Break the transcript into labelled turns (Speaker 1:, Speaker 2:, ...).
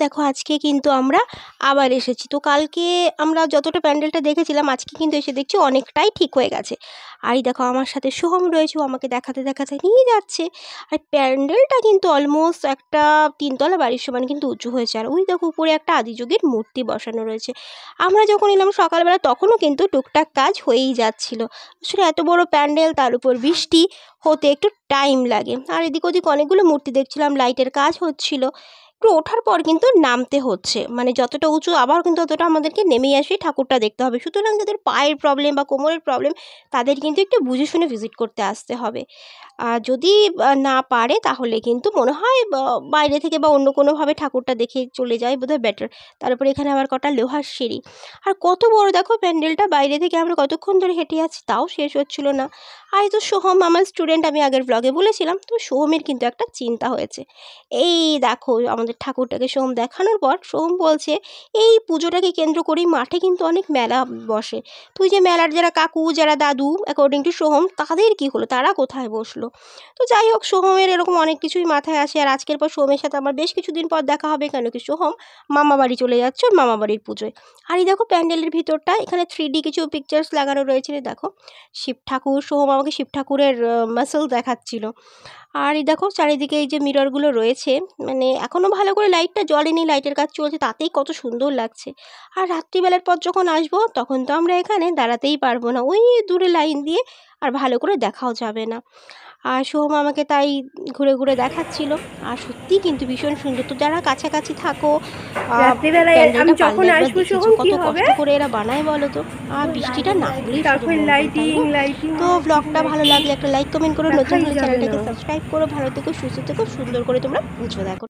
Speaker 1: দেখো আজকে কিন্তু আমরা আবার এসেছি। তো কালকে আমরা যতটা প্যান্ডেলটা দেখেছিলাম আজকে কিন্তু এসে দেখছি অনেকটাই ঠিক হয়ে গেছে। আর এই দেখো আমার সাথে সোহম রয়েছে, ও আমাকে দেখাতে দেখাতে নিয়ে যাচ্ছে। আর প্যান্ডেলটা কিন্তু অলমোস্ট একটা 3 তলা বাড়ির সমান কিন্তু উঁচু হয়েছে। আর ওই দেখো উপরে একটা আদিযোগীর মূর্তি বসানো রয়েছে। আমরা যখন এলাম সকালবেলা তখনও কিন্তু টুকটাক কাজ হয়েই যাচ্ছিল। আসলে এত বড় প্যান্ডেল, তার উপর বৃষ্টি, হতে একটু টাইম লাগে। আর এদিক ওদিক অনেকগুলো মূর্তি দেখছিলাম, লাইটের কাজ হচ্ছিল। একটু ওঠার পর কিন্তু নামতে হচ্ছে, মানে যতটা উঁচু আবার কিন্তু ততটা আমাদেরকে নেমেই আসে ঠাকুরটা দেখতে হবে। সুতরাং যাদের পায়ের প্রবলেম বা কোমরের প্রবলেম তাদের কিন্তু একটু বুঝে শুনে ভিজিট করতে আসতে হবে। আর যদি না পারে তাহলে কিন্তু মনে হয় বাইরে থেকে বা অন্য কোনোভাবে ঠাকুরটা দেখে চলে যায় বোধহয় বেটার। তারপরে এখানে আবার কটা লোহার সিঁড়ি। আর কত বড় দেখো প্যান্ডেলটা, বাইরে থেকে আমরা কতক্ষণ ধরে হেঁটে যাচ্ছি তাও শেষ হচ্ছিল না। আর এই তো সোহম আমার স্টুডেন্ট, আমি আগের ব্লগে বলেছিলাম, তো সোহমের কিন্তু একটা চিন্তা হয়েছে। এই দেখো আমাদের ঠাকুরটাকে সোহম দেখানোর পর সোহম বলছে এই পুজোটাকে কেন্দ্র করেই মাঠে কিন্তু অনেক মেলা বসে। তুই যে মেলার যারা কাকু যারা দাদু অ্যাকর্ডিং টু সোহম, তাদের কি হলো, তারা কোথায় বসলো? তো যাই হোক, সোহমের এরকম অনেক কিছুই মাথায় আসে। আর আজকের পর সোহমের সাথে আমার বেশ কিছুদিন পর দেখা হবে, কেন কি সোহম মামা বাড়ি চলে যাচ্ছে ওর মামা বাড়ির পুজোয়। আর এই দেখো প্যান্ডেলের ভিতরটা, এখানে 3D কিছু পিকচার্স লাগানো রয়েছে। দেখো শিব ঠাকুর, সোহম আমাকে শিব ঠাকুরের মাসল দেখাচ্ছিল। আর এই দেখো চারিদিকে এই যে মিররগুলো রয়েছে, মানে এখনও ভালো করে লাইটটা জ্বলেনি, লাইটের কাজ চলছে, তাতেই কত সুন্দর লাগছে। আর রাত্রিবেলার পর যখন আসবো তখন তো আমরা এখানে দাঁড়াতেই পারবো না, ওই দূরে লাইন দিয়ে আর ভালো করে দেখাও যাবে না। আর সোহম আমাকে তাই ঘুরে ঘুরে দেখাচ্ছিল। আর সত্যিই কিন্তু ভীষণ সুন্দর। তো যারা কাছাকাছি থাকো,
Speaker 2: রাত্রিবেলায় আমি যখন আসবো সোহম
Speaker 1: কত
Speaker 2: কি হবে,
Speaker 1: কষ্ট করে এরা বানায় বলো তো। আর বৃষ্টিটা না হলেই শুধু
Speaker 2: তারপর
Speaker 1: মঙ্গল, তাই
Speaker 2: লাইটিং
Speaker 1: না?
Speaker 2: লাইটিং
Speaker 1: তো ব্লগটা ভালো লাগলে একটা লাইক কমেন্ট করো, নতুন
Speaker 2: দেখাই
Speaker 1: হলে
Speaker 2: যাবে
Speaker 1: চ্যানেলটাকে
Speaker 2: না।
Speaker 1: সাবস্ক্রাইব করো। ভালো থেকো, সুস্থ থেকো, সুন্দর করে তোমরা পুজো দেখো।